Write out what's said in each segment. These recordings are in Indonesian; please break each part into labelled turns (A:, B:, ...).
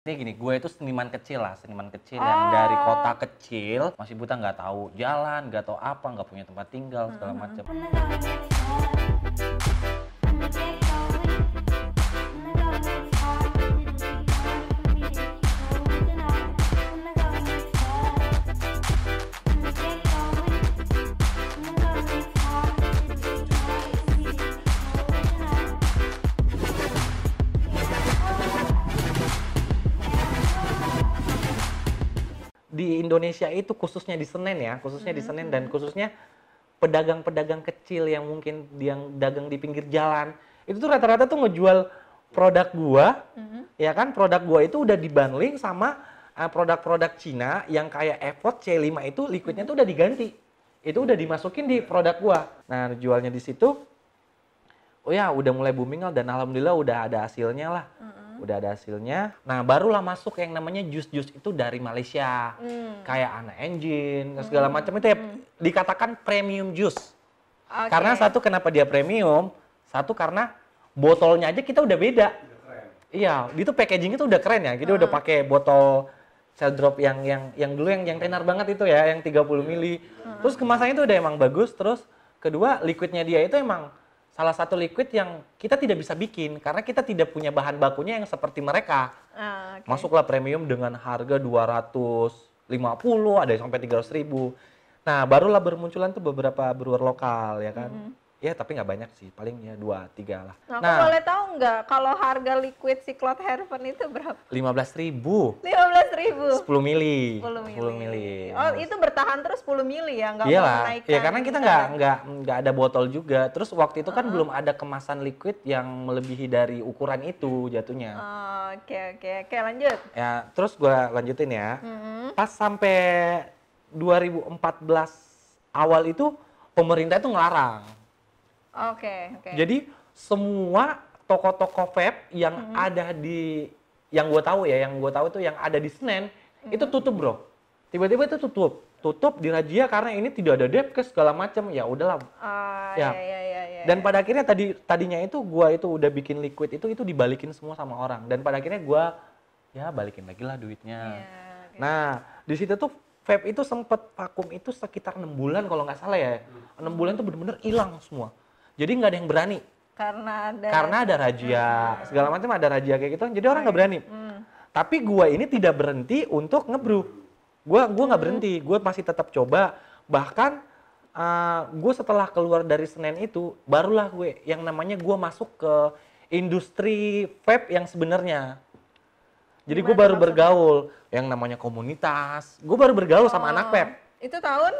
A: Ini gini, gue itu seniman kecil yang dari kota kecil, masih buta, nggak tahu jalan, nggak tahu apa, nggak punya tempat tinggal, segala macam. Di Indonesia itu khususnya di Senen ya, khususnya di Senen dan khususnya pedagang-pedagang kecil yang mungkin yang dagang di pinggir jalan, itu tuh rata-rata tuh ngejual produk gua, ya kan, produk gua itu udah dibundling sama produk-produk Cina yang kayak Evot C5 itu liquidnya tuh udah diganti. Itu udah dimasukin di produk gua. Nah, jualnya di situ, oh ya udah mulai booming lah dan alhamdulillah udah ada hasilnya lah. Udah ada hasilnya. Nah, barulah masuk yang namanya jus-jus itu dari Malaysia. Kayak Ana Engine, segala macam itu ya dikatakan premium juice. Karena satu kenapa dia premium, satu karena botolnya aja kita udah beda. Iya, itu packagingnya tuh udah keren ya. Kita udah pakai botol Cell Drop yang dulu yang tenar banget itu ya, yang 30 mili. Terus kemasannya itu udah emang bagus. Terus kedua, liquidnya dia itu emang salah satu liquid yang kita tidak bisa bikin karena kita tidak punya bahan bakunya yang seperti mereka. Masuklah premium dengan harga 250, ada yang sampai 300.000. Nah, barulah bermunculan tuh beberapa brewer lokal ya kan. Ya, tapi nggak banyak sih, paling ya 2-3 lah.
B: Nah, aku boleh tahu nggak kalau harga liquid si Cloud Heaven itu berapa?
A: 15.000.
B: 15.000.
A: 10 mili.
B: 10 mili. Oh, itu bertahan terus 10 mili ya, nggak mau
A: Iyalah,
B: menaikkan?
A: ya karena kita nggak ada botol juga. Terus waktu itu kan belum ada kemasan liquid yang melebihi dari ukuran itu jatuhnya.
B: Oke, lanjut.
A: Ya, terus gua lanjutin ya. Pas sampai 2014 awal itu pemerintah itu ngelarang.
B: Oke.
A: Jadi semua toko-toko vape yang ada di, yang gue tahu itu yang ada di Senen itu tutup bro. Tiba-tiba itu tutup dirazia karena ini tidak ada Depkes segala macam. Ya udahlah.
B: Ya.
A: Dan pada akhirnya tadinya itu gue itu udah bikin liquid itu dibalikin semua sama orang. Dan pada akhirnya gue ya balikin lagi lah duitnya. Nah di situ tuh vape itu sempet vakum itu sekitar 6 bulan kalau nggak salah ya. 6 bulan tuh bener-bener hilang semua. Jadi nggak ada yang berani. Karena ada razia, segala macam ada razia kayak gitu. Jadi orang nggak berani. Tapi gua ini tidak berhenti untuk ngebrew. Gua nggak berhenti. Gua masih tetap coba. Bahkan gue setelah keluar dari Senen itu, barulah gue yang namanya gua masuk ke industri vape yang sebenarnya. Jadi gue baru bergaul yang namanya komunitas. Gue baru bergaul sama anak vape.
B: Itu tahun?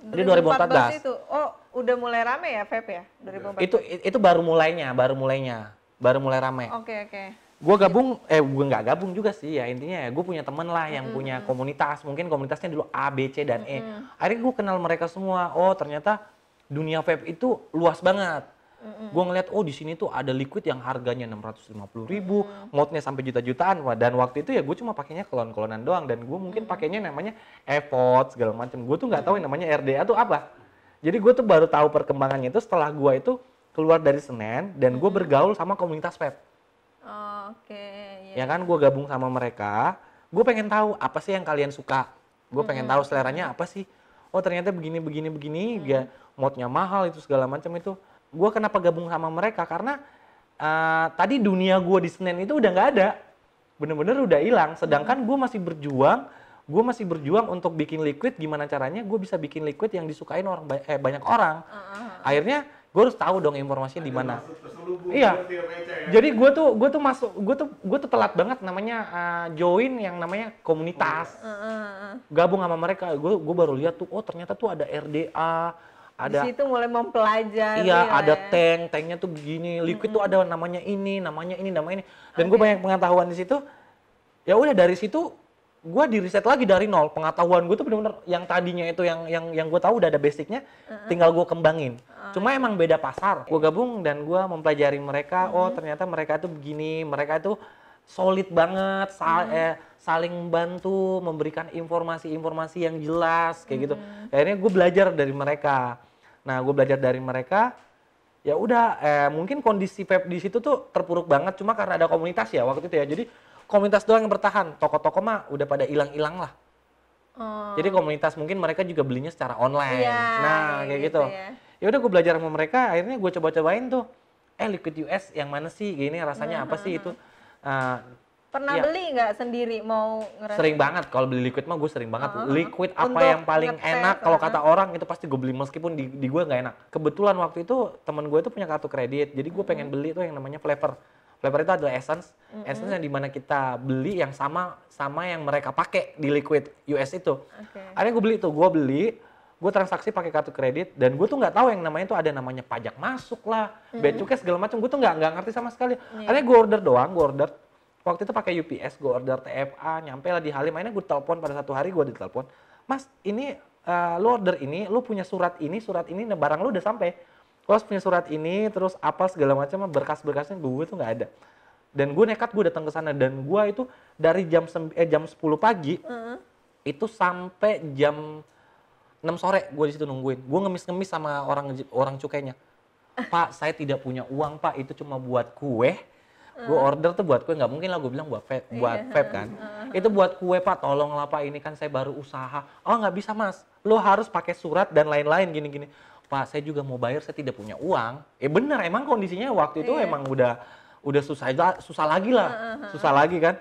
A: Jadi 2014
B: itu. Oh, udah mulai rame ya vape ya? 2014.
A: Itu baru mulai rame.
B: Oke.
A: Gue nggak gabung juga sih ya, intinya ya gue punya temen lah yang punya komunitas, mungkin komunitasnya dulu A, B, C, dan E. Akhirnya gue kenal mereka semua. Oh ternyata dunia vape itu luas banget. Gue ngeliat, oh di sini tuh ada liquid yang harganya 650.000, modnya sampai juta-jutaan. Dan waktu itu ya gue cuma pakainya klon-klonan doang, dan gue mungkin pakainya namanya Evot segala macam. Gue tuh nggak tahu yang namanya RDA tuh apa. Jadi gue tuh baru tahu perkembangannya itu setelah gue itu keluar dari Senen dan gue bergaul sama komunitas vape. Ya kan, gue gabung sama mereka. Gue pengen tahu apa sih yang kalian suka. Gue pengen tahu seleranya apa sih. Oh ternyata begini. Dia modnya mahal itu segala macam itu. Gue kenapa gabung sama mereka karena tadi dunia gue di Senen itu udah nggak ada, bener-bener udah hilang. Sedangkan gue masih berjuang untuk bikin liquid. Gimana caranya gue bisa bikin liquid yang disukain banyak orang. Akhirnya gue harus tahu dong informasinya di mana. Iya. Jadi gue tuh telat banget namanya join yang namanya komunitas. Gabung sama mereka. Gue baru lihat tuh, oh ternyata tuh ada RDA. Di
B: situ mulai mempelajari.
A: Iya, ada tanknya tuh begini, liquid tuh ada namanya ini. Dan gue banyak pengetahuan di situ. Ya udah dari situ gue di riset lagi dari nol. Pengetahuan gue tuh bener-bener yang tadinya itu yang gue tahu udah ada basicnya, tinggal gue kembangin. Cuma emang beda pasar. Gue gabung dan gue mempelajari mereka. Oh ternyata mereka tuh begini, mereka tuh solid banget, saling membantu, memberikan informasi-informasi yang jelas kayak gitu. Akhirnya gue belajar dari mereka. Nah, gue belajar dari mereka. Ya udah, mungkin kondisi vape di situ tuh terpuruk banget cuma karena ada komunitas ya waktu itu ya. Jadi komunitas doang yang bertahan. Toko-toko mah udah pada hilang-hilang lah. Jadi komunitas mungkin mereka juga belinya secara online.
B: Iya,
A: Nah, kayak gitu. Ya udah gue belajar sama mereka, akhirnya gue coba-cobain tuh. Liquid US yang mana sih? Gini rasanya apa sih itu?
B: Pernah
A: Iya.
B: beli nggak sendiri mau ngerasain?
A: Sering banget kalau beli liquid mah gue sering banget. Liquid apa
B: Untuk
A: yang paling
B: ngetes,
A: enak kalau kata orang itu pasti gue beli meskipun di gue nggak enak. Kebetulan waktu itu temen gue itu punya kartu kredit, jadi gue pengen beli tuh yang namanya flavor. Flavor itu adalah essence, essence yang dimana kita beli yang sama yang mereka pakai di liquid US itu. Akhirnya gue beli tuh, gue transaksi pakai kartu kredit dan gue tuh nggak tahu yang namanya tuh ada namanya pajak masuk lah, bea cukai segala macam. Gue tuh nggak ngerti sama sekali. Akhirnya gue order doang, waktu itu pakai UPS, gue order TFA, nyampe lah di Halim. Akhirnya gue telepon pada satu hari, gue ditelepon, Mas, ini lu order ini, lu punya surat ini, nah barang lu udah sampai. Lu harus punya surat ini, terus apa segala macam, berkas-berkasnya gue tuh nggak ada. Dan gue nekat, gue datang ke sana dan gue itu dari jam 10 pagi itu sampai jam 6 sore gue di situ nungguin. Gue ngemis-ngemis sama orang cukainya. Pak, saya tidak punya uang, Pak, itu cuma buat kue. Gue order tuh buat kue, nggak mungkin lah gue bilang buat vape kan. Itu buat kue, Pak, tolonglah Pak, ini kan saya baru usaha. Oh nggak bisa Mas, lo harus pakai surat dan lain-lain gini-gini. Pak, saya juga mau bayar, saya tidak punya uang. Bener, emang kondisinya waktu itu emang udah susah lagi lah, susah lagi kan.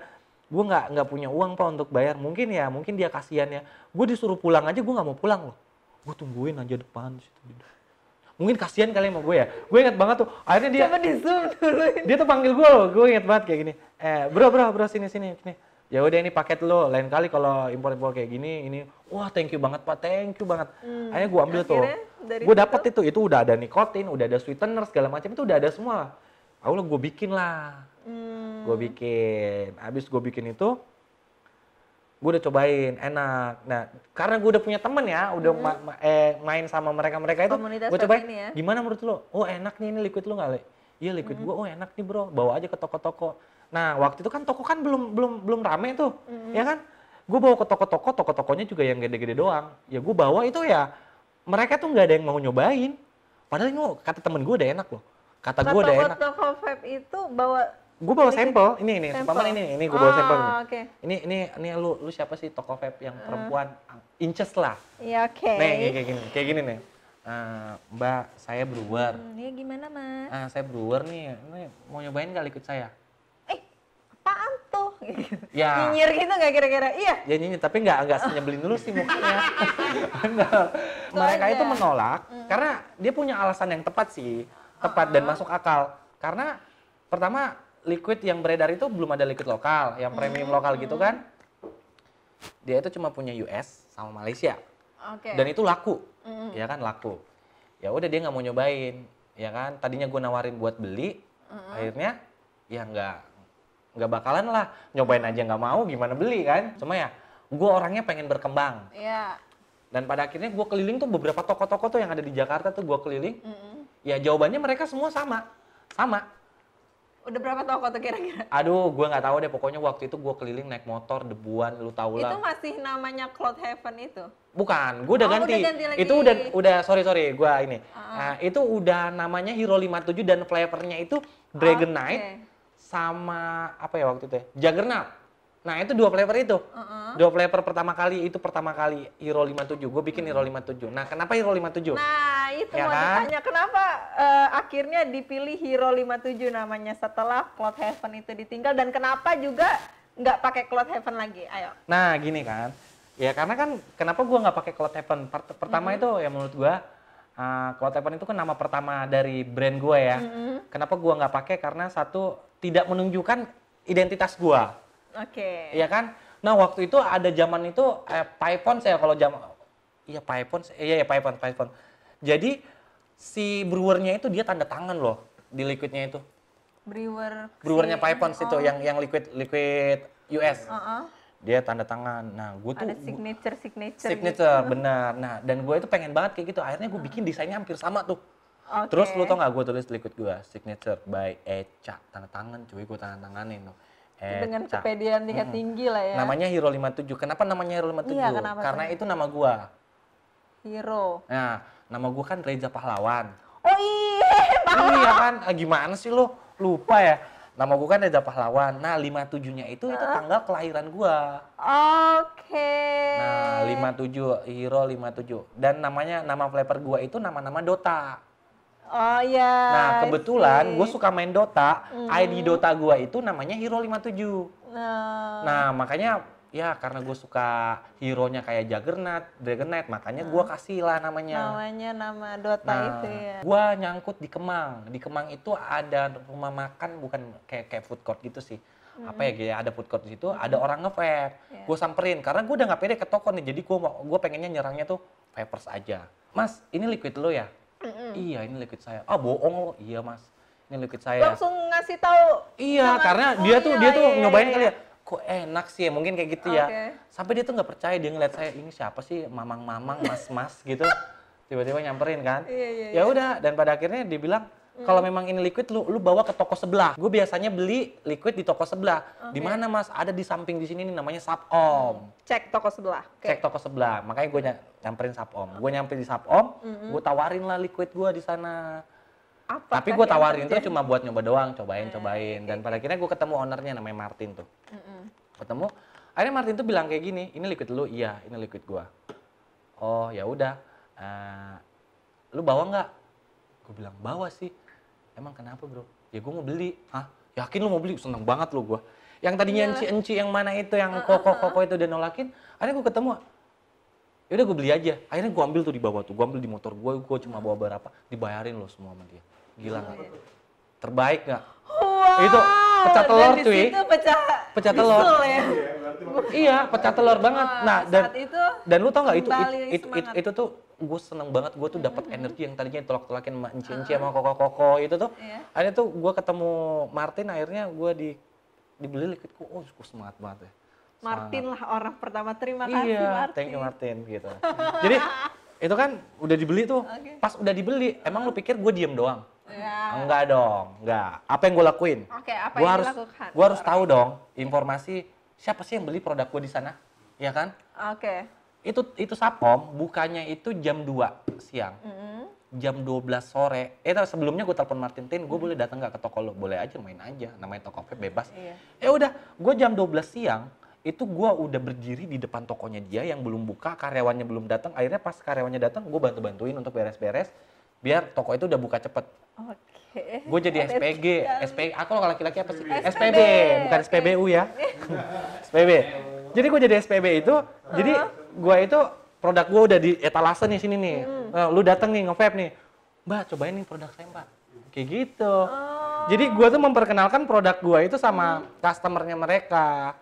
A: Gue nggak punya uang Pak untuk bayar. Mungkin dia kasihan ya. Gue disuruh pulang aja, gue nggak mau pulang loh. Gue tungguin aja depan situ. Mungkin kasihan kali sama gue ya. Gue inget banget tuh. Akhirnya dia
B: coba di zoom dulu.
A: Dia tuh panggil gue loh. Gue inget banget kayak gini. Bro sini. Ya udah ini paket lo. Lain kali kalau impor kayak gini, ini wah thank you banget Pak, thank you banget. Akhirnya gue ambil tuh. Gue dapet itu udah ada nikotin, udah ada sweetener segala macam itu udah ada semua. Aku gue bikin lah. Gue bikin. Habis gue bikin itu, gue udah cobain, enak. Nah, karena gue udah punya temen ya, udah main sama mereka itu, gue cobain. Ya? Gimana menurut lo? Oh enak nih, ini liquid lo nggak, Le? Iya liquid gue, oh enak nih bro, bawa aja ke toko-toko. Nah waktu itu kan toko kan belum rame tuh, ya kan? Gue bawa ke toko-tokonya juga yang gede-gede doang. Ya gue bawa itu ya, mereka tuh nggak ada yang mau nyobain. Padahal ini kata temen gue udah enak loh. Kata gue udah enak.
B: Toko vape itu bawa.
A: Gue bawa sampel, ini gue bawa sampel ini.
B: Okay.
A: Ini lu siapa sih toko vape yang perempuan inces lah.
B: Iya oke.
A: Nih kayak gini nih. Mbak, saya brewer.
B: Ini gimana Mas?
A: Saya brewer nih, ini mau nyobain nggak liquid saya?
B: Apaan tuh?
A: Ya.
B: Nyinyir gitu nggak kira-kira? Iya.
A: Ya nyinyir, tapi nggak senyebelin dulu sih mukanya. Benar. Mereka itu menolak karena dia punya alasan yang tepat sih, dan masuk akal. Karena pertama liquid yang beredar itu belum ada liquid lokal, yang premium lokal gitu kan. Dia itu cuma punya US sama Malaysia. Dan itu laku. Ya kan laku. Ya udah dia nggak mau nyobain, ya kan. Tadinya gue nawarin buat beli, akhirnya ya nggak bakalan lah. Nyobain aja nggak mau, gimana beli kan. Cuma ya gue orangnya pengen berkembang.
B: Iya.
A: Dan pada akhirnya gue keliling tuh beberapa toko-toko tuh yang ada di Jakarta tuh gue keliling. Ya jawabannya mereka semua sama.
B: Udah berapa toko tuh kira-kira?
A: Aduh, gue nggak tahu deh. Pokoknya waktu itu gue keliling naik motor, debuan, lu tau lah.
B: Itu masih namanya Cloud Heaven itu?
A: Bukan, gue udah ganti.
B: Udah ganti lagi.
A: Itu udah sorry, gue ini. Itu udah namanya Hero 57 dan flavornya itu Dragon Knight sama apa ya waktu itu ya? Juggernaut. Nah itu dua flavor itu. Dua flavor pertama kali Hero 57. Gue bikin Hero 57. Nah kenapa Hero 57?
B: Nah itu ya mau kan? Ditanya kenapa akhirnya dipilih Hero 57 namanya setelah Cloud Heaven itu ditinggal, dan kenapa juga nggak pakai Cloud Heaven lagi? Ayo.
A: Nah gini kan, ya karena kan kenapa gue nggak pakai Cloud Heaven? Pertama itu ya menurut gue Cloud Heaven itu kan nama pertama dari brand gue ya. Kenapa gue nggak pakai? Karena satu, tidak menunjukkan identitas gue.
B: Oke.
A: Iya kan? Nah waktu itu ada zaman itu Python saya kalau zaman Python. Jadi si brewernya itu dia tanda tangan loh di liquidnya itu. Brewernya Python itu yang liquid US. Dia tanda tangan. Nah, gue tuh
B: ada signature
A: gitu. Benar. Nah, dan gue itu pengen banget kayak gitu. Akhirnya gue bikin desainnya hampir sama tuh. Terus lu tau gak gue tulis liquid gue, signature by Echa, tanda tangan cuy, gue tanda tanganin tuh.
B: Dengan kepedean tingkat tinggi lah ya.
A: Namanya Hero 57. Kenapa namanya Hero 57? Iya, karena itu nama gue.
B: Hero.
A: Nah, nama gue kan Reza Pahlawan.
B: Oh iya,
A: Iya kan, gimana sih lo? Lupa ya? Nama gue kan Reza Pahlawan. Nah 57-nya itu tanggal kelahiran gue.
B: Oke.
A: Nah 57, Hero 57. Dan nama flavor gue itu nama-nama Dota.
B: Oh iya.
A: Nah kebetulan gue suka main Dota, ID Dota gue itu namanya Hero 57. Nah makanya ya karena gue suka hero-nya kayak Juggernaut, Dragon Knight, makanya gue kasih lah namanya.
B: Namanya nama Dota itu ya.
A: Gue nyangkut di Kemang. Di Kemang itu ada rumah makan, bukan kayak food court gitu sih. Apa ya, kayak ada food court di situ, ada orang nge-vape. Gue samperin, karena gue udah gak pede ke toko nih, jadi gue pengennya nyerangnya tuh vapers aja. Mas, ini liquid lo ya? Iya, ini liquid saya. Ah, bohong lo. Iya, Mas. Ini liquid saya.
B: Langsung ngasih tahu.
A: Iya, karena dia tuh nyobain kali ya. Kok enak sih ya, mungkin kayak gitu ya. Sampai dia tuh nggak percaya, dia ngeliat saya, ini siapa sih, mamang-mamang, mas-mas gitu. Tiba-tiba nyamperin kan. Ya udah, dan pada akhirnya dia bilang, kalau memang ini liquid, lu bawa ke toko sebelah. Gue biasanya beli liquid di toko sebelah. Di mana Mas? Ada di samping di sini nih, namanya Sapom.
B: Cek toko sebelah.
A: Cek toko sebelah. Makanya gue nyamperin Sapom. Gue nyamperin di Sapom, gue tawarin lah liquid gue di sana. Tapi gue tawarin tuh cuma buat nyoba doang, cobain. Dan pada akhirnya gue ketemu ownernya namanya Martin tuh. Ketemu, akhirnya Martin tuh bilang kayak gini, ini liquid lu? Iya, ini liquid gue. Oh ya udah, lu bawa nggak? Gue bilang bawa sih. Emang kenapa bro? Ya gue mau beli. Hah? Yakin lu mau beli? Seneng banget lu gue. Yang tadinya enci-enci yang mana itu, yang koko-koko itu udah nolakin. Akhirnya gue ketemu, yaudah gue beli aja. Akhirnya gue ambil tuh di bawah tuh. Gue ambil di motor gue cuma bawa berapa. Dibayarin loh semua sama dia. Gila nggak? Terbaik nggak?
B: Wow.
A: Itu pecah telur cuy.
B: Itu
A: pecah telur.
B: Ya?
A: Iya, pecah telur banget. Nah, dan lu tau nggak itu tuh gue seneng banget, gue tuh dapat energi yang tadinya tolak-tolakin sama enci-enci sama koko-koko itu tuh. Akhirnya tuh gue ketemu Martin, akhirnya gue dibeli liquidku, oh gue semangat banget ya.
B: Martin lah orang pertama, terima kasih Martin.
A: Thank you Martin gitu. Jadi itu kan udah dibeli tuh, pas udah dibeli, emang lu pikir gue diem doang? Enggak dong, enggak. Apa yang gue lakuin?
B: Apa yang dilakukan?
A: Gue harus tahu dong informasi siapa sih yang beli produk gue di sana, ya kan? Itu Sapom bukanya itu jam 2 siang. Jam 12 sore. Sebelumnya gue telepon Martin, Tin, gue boleh datang nggak ke toko lo? Boleh aja, main aja. Namanya toko vape bebas. Ya udah, gue jam 12 siang itu gue udah berdiri di depan tokonya dia yang belum buka, karyawannya belum datang. Akhirnya pas karyawannya datang, gue bantu-bantuin untuk beres-beres biar toko itu udah buka cepet. Gue jadi SPG, aku kalau laki-laki apa sih? SPB, bukan SPBU ya. SPB. Jadi gue jadi SPB itu, jadi gue itu produk gue udah di etalase nih sini nih. Lu dateng nih nge-vape nih, Mbak cobain nih produk saya Mbak. Kayak gitu. Jadi gue tuh memperkenalkan produk gue itu sama customernya mereka.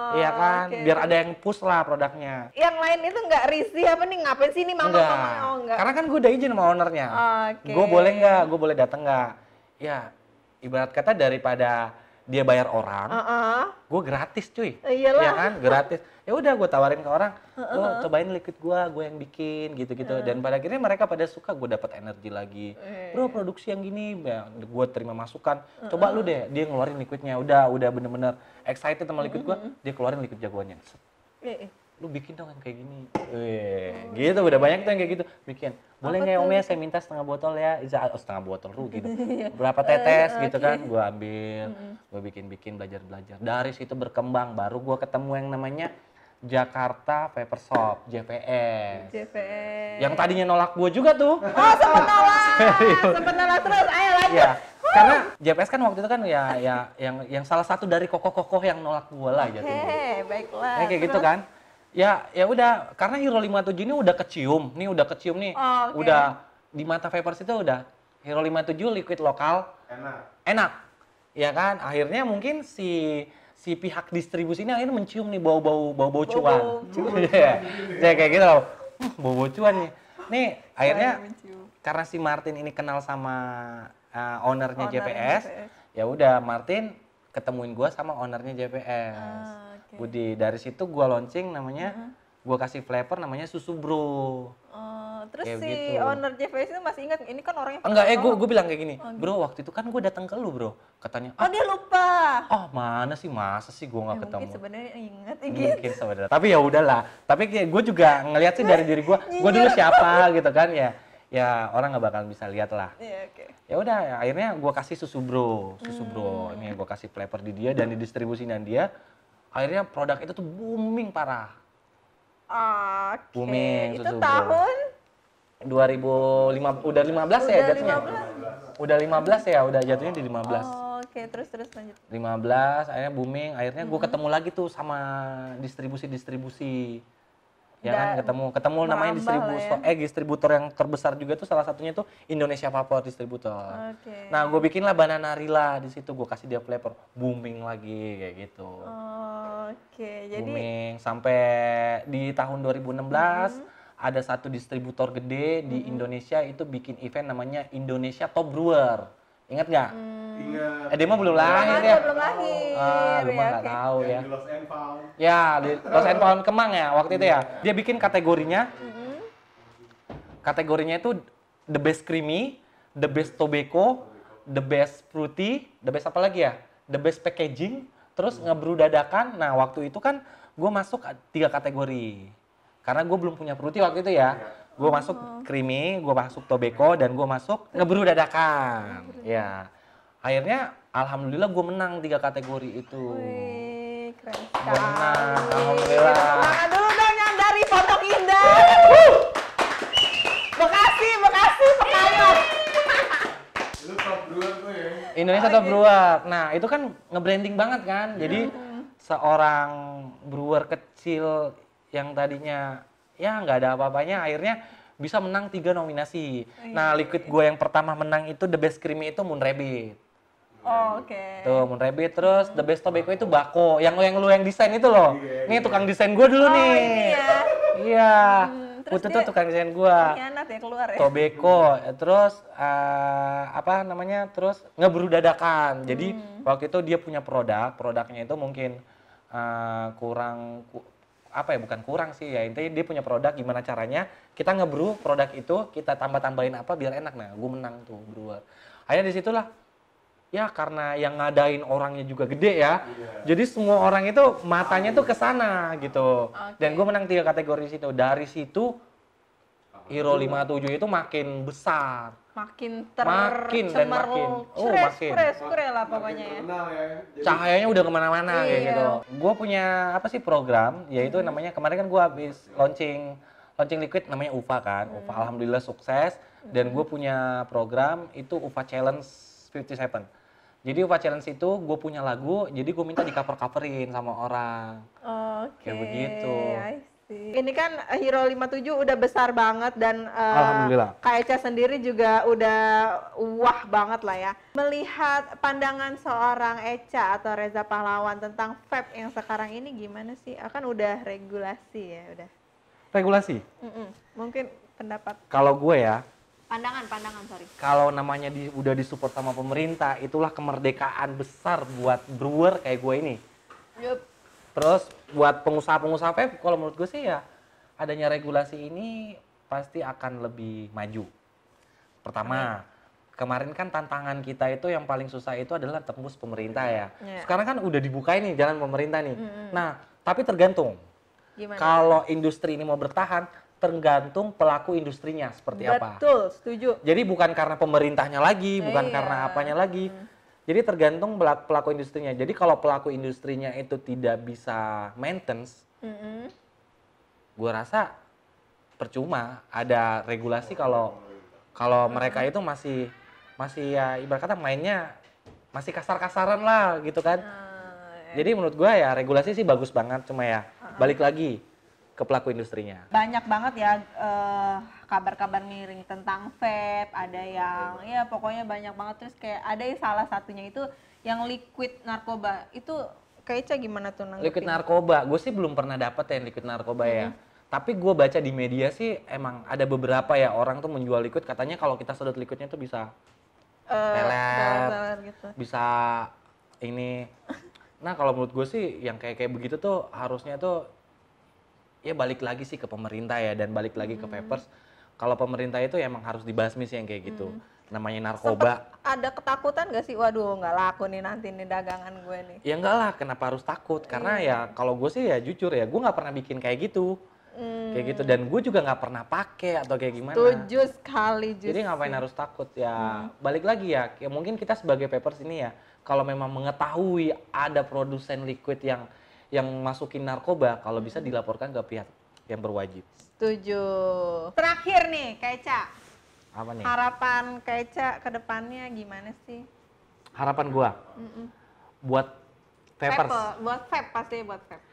A: Iya kan, biar ada yang push lah produknya.
B: Yang lain itu nggak risih apa nih, ngapain sih ini mama?
A: Enggak. Karena kan gue udah izin sama ownernya. Gue boleh nggak, gue boleh datang nggak? Ya, ibarat kata daripada dia bayar orang, gue gratis cuy.
B: Iyalah.
A: Ya kan, gratis. Ya udah gue tawarin ke orang, lo cobain liquid gue yang bikin gitu-gitu. Dan pada akhirnya mereka pada suka, gue dapat energi lagi. Bro produksi yang gini, ya, gue terima masukan. Coba lu deh, dia ngeluarin liquidnya. Udah bener-bener excited sama liquid gue, dia keluarin liquid jagoannya. Lu bikin dong yang kayak gini. Gitu, udah banyak tuh yang kayak gitu. Bikin. Boleh nggak Om ya, saya minta setengah botol ya. Setengah botol gitu. Berapa tetes gitu kan, gue ambil. Gue bikin belajar. Dari situ berkembang, baru gue ketemu yang namanya Jakarta Vapor Shop, JVS. Yang tadinya nolak gue juga tuh.
B: Oh, sempet nolak terus. Ayo lanjut.
A: Ya, karena JVS kan waktu itu kan yang salah satu dari kokoh-kokoh yang nolak gue lah gitu.
B: Baiklah.
A: Kayak gitu kan. Ya udah, karena Hero 57 ini udah kecium nih. Udah di mata vapers itu udah Hero 57 liquid lokal. Enak. Ya kan? Akhirnya mungkin si pihak distribusi ini akhirnya mencium nih bau cuan. Ya kayak gitu loh. Bau cuan nih. Nih, akhirnya karena si Martin ini kenal sama ownernya JPS, ya udah Martin ketemuin gue sama ownernya JPS. Budi, dari situ gue launching namanya, gue kasih flavor namanya Susu Bro.
B: Terus
A: kayak
B: si
A: gitu.
B: owner JVS itu masih ingat, ini kan orangnya
A: enggak, gue bilang kayak gini, bro waktu itu kan gue datang ke lu bro, katanya
B: dia lupa.
A: Masa sih gue nggak ketemu.
B: Mungkin sebenarnya ingat
A: Mungkin sebenarnya, tapi ya udahlah. Tapi kayak gue juga ngeliat sih dari diri gue dulu siapa gitu kan ya. ya orang nggak bakal bisa lihat lah.
B: Iya, oke.
A: Ya udah, ya, akhirnya gue kasih susu bro. Ini gue kasih flavor di dia dan didistribusikan dia. Akhirnya produk itu tuh booming parah.
B: Oke.
A: Booming
B: Itu
A: susu, bro.
B: tahun
A: 2005, udah 15 ya jatuhnya. Udah 15 ya, udah jatuhnya di 15.
B: Oh, oke, terus lanjut.
A: 15 akhirnya booming, akhirnya gue ketemu lagi tuh sama distribusi. Ya kan, ketemu namanya distributor yang terbesar juga tuh, salah satunya tuh Indonesia Vapor Distributor.
B: Oke.
A: Nah, gue bikinlah Banana Rilla di situ, gue kasih dia flavor, booming lagi kayak gitu.
B: Oke, jadi
A: Booming sampai di tahun 2016 ada satu distributor gede di Indonesia itu bikin event namanya Indonesia Top Brewer. Ingat nggak?
C: Ingat.
A: Dia mah belum lahir ya.
B: belum lahir.
A: Lu mah nggak tahu ya.
C: Di Lost and Found.
A: Ya, di Lost and Found Kemang ya waktu itu ya. Dia bikin kategorinya. Kategorinya itu the best creamy, the best tobacco, the best fruity, the best apa lagi ya? The best packaging, terus ngebrew dadakan. Nah, waktu itu kan gue masuk 3 kategori. Karena gue belum punya fruity waktu itu ya. Gue masuk creamy, gue masuk tobacco, dan gue masuk ngebrew dadakan. Ya. Akhirnya alhamdulillah gue menang 3 kategori itu.
B: Wih, keren
A: Gua menang,
B: sekali.
A: alhamdulillah.
B: Semangat dulu dong yang dari Pondok Indah. Bekasi, Pekayon.
C: Itu top brewer tuh ya.
A: Indonesia Top Brewer. Nah, itu kan nge-branding banget kan. Jadi seorang brewer kecil yang tadinya ya nggak ada apa-apanya akhirnya bisa menang 3 nominasi. Nah, liquid gue yang pertama menang itu the best creamy itu Moon Rabbit.
B: Oh, oke.
A: Tuh, Moon Rabbit, terus the best tobacco itu Bako. Yang lu yang desain itu loh. Nih tukang desain gue dulu nih.
B: Ini ya.
A: Iya.
B: Terus
A: Putu
B: dia
A: tuh tukang desain gue.
B: Khianat ya keluar ya.
A: Tobacco, terus apa namanya, terus ngebrew dadakan. Jadi waktu itu dia punya produknya itu mungkin apa ya, bukan kurang sih ya, intinya dia punya produk, gimana caranya kita ngebrew produk itu, kita tambah-tambahin apa biar enak. Nah, gue menang tuh brewer. Akhirnya disitulah, ya karena yang ngadain orangnya juga gede ya, jadi semua orang itu matanya tuh ke sana gitu. Dan gue menang 3 kategori situ. Dari situ Hero 57 itu makin besar.
B: Makin
A: Makin dan makin. Oh, makin.
B: Fresh lah pokoknya ya.
C: Kenal ya.
A: Cahayanya udah kemana-mana kayak
B: Iya.
A: gitu. Gue punya apa sih program, yaitu namanya, kemarin kan gue habis launching liquid namanya UFA kan. UFA alhamdulillah sukses, dan gue punya program itu UFA Challenge 57. Jadi UFA Challenge itu gue punya lagu, jadi gue minta di coverin sama orang.
B: Oke.
A: Kayak begitu.
B: I see. Ini kan Hero 57 udah besar banget dan
A: Alhamdulillah.
B: Kak Eca sendiri juga udah wah banget lah ya. Melihat pandangan seorang Eca atau Reza Pahlawan tentang vape yang sekarang ini gimana sih? Kan udah regulasi ya, udah.
A: Regulasi?
B: Mungkin pendapat.
A: Kalau gue ya,
B: Pandangan, sorry.
A: kalau namanya udah disupport sama pemerintah, itulah kemerdekaan besar buat brewer kayak gue ini.
B: Yup.
A: Terus buat pengusaha-pengusaha vape, kalau menurut gue sih ya, adanya regulasi ini pasti akan lebih maju. Pertama, kemarin kan tantangan kita itu yang paling susah itu adalah tembus pemerintah ya. Sekarang kan udah dibuka nih jalan pemerintah nih. Nah, tapi tergantung.
B: Gimana?
A: Kalau industri ini mau bertahan, tergantung pelaku industrinya seperti apa.
B: Betul, setuju.
A: Jadi bukan karena pemerintahnya lagi, bukan
B: Iya.
A: karena apanya lagi. Jadi tergantung pelaku industrinya. Jadi kalau pelaku industrinya itu tidak bisa maintenance, gue rasa percuma ada regulasi kalau mereka itu masih ya ibarat kata mainnya masih kasar-kasaran lah gitu kan. Jadi menurut gue ya regulasi sih bagus banget, cuma ya balik lagi ke pelaku industrinya.
B: Banyak banget ya kabar-kabar miring tentang vape, ada yang ya pokoknya banyak banget, terus kayak ada yang salah satunya itu yang liquid narkoba. Itu Kak Eca gimana tuh nanggepin?
A: Liquid narkoba, gue sih belum pernah dapet ya liquid narkoba ya. Tapi gue baca di media sih emang ada beberapa ya orang tuh menjual liquid, katanya kalau kita sedot liquidnya tuh bisa pelet,
B: gitu.
A: bisa ini. Nah kalau menurut gue sih yang kayak begitu tuh harusnya tuh ya balik lagi sih ke pemerintah ya, dan balik lagi ke vapers. Kalau pemerintah itu emang harus dibasmi sih yang kayak gitu. Namanya narkoba.
B: Ada ketakutan gak sih? Waduh, nggak laku nih nanti nih dagangan gue nih.
A: Ya enggak lah, kenapa harus takut? Karena ya kalau gue sih ya jujur ya, gue nggak pernah bikin kayak gitu. Kayak gitu, dan gue juga nggak pernah pakai atau kayak gimana.
B: Setuju sekali justru.
A: Jadi ngapain harus takut ya? Balik lagi ya, mungkin kita sebagai Papers ini ya, kalau memang mengetahui ada produsen liquid yang masukin narkoba, kalau bisa dilaporkan ke pihak yang berwajib.
B: Setuju. Terakhir nih, Kak Eca.
A: Apa nih?
B: Harapan Kak Eca ke depannya gimana sih?
A: Harapan gua buat Papers.
B: Buat vape pasti buat vape.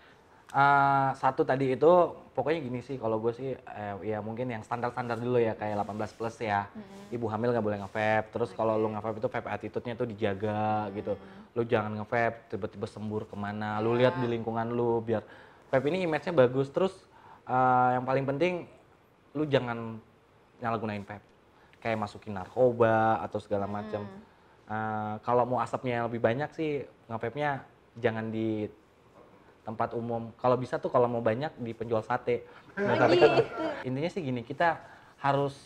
A: Satu tadi itu pokoknya gini sih, kalau gue sih ya mungkin yang standar-standar dulu ya, kayak 18 plus ya. Ibu hamil nggak boleh nge-vape, terus kalau lu nge-vape itu vape attitude-nya tuh dijaga gitu. Lu jangan nge-vape tiba-tiba sembur kemana, lu lihat di lingkungan lu biar vape ini image-nya bagus. Terus yang paling penting lu jangan nyalahgunain vape, kayak masukin narkoba atau segala macam. Kalau mau asapnya lebih banyak sih, nge-vape-nya jangan di tempat umum. Kalau bisa tuh kalau mau banyak di penjual sate. Nah, tapi kan intinya sih gini, kita harus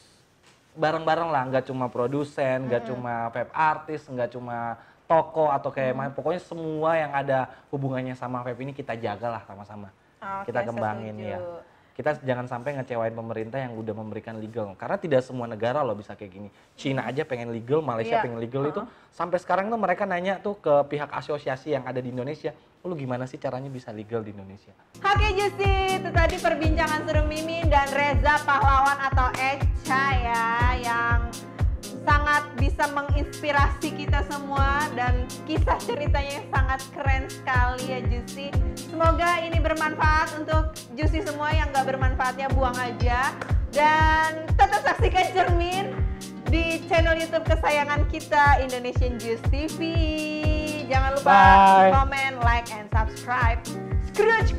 A: bareng-bareng lah, nggak cuma produsen, nggak cuma vape artis, nggak cuma toko atau kayak pokoknya semua yang ada hubungannya sama vape ini kita jaga lah sama-sama. Kita kembangin ya. Kita jangan sampai ngecewain pemerintah yang udah memberikan legal. Karena tidak semua negara loh bisa kayak gini. Cina aja pengen legal, Malaysia pengen legal itu. Sampai sekarang tuh mereka nanya tuh ke pihak asosiasi yang ada di Indonesia, lu gimana sih caranya bisa legal di Indonesia?
B: Oke Justi, itu tadi perbincangan seru Mimin dan Reza Pahlawan atau Eca ya, yang sangat bisa menginspirasi kita semua dan kisah ceritanya sangat keren sekali ya Justi. Semoga ini bermanfaat untuk Justi semua, yang gak bermanfaatnya buang aja. Dan tetap saksikan Cermin di channel YouTube kesayangan kita, Indonesian Juice TV. Jangan lupa komen, like, and subscribe. Scratch.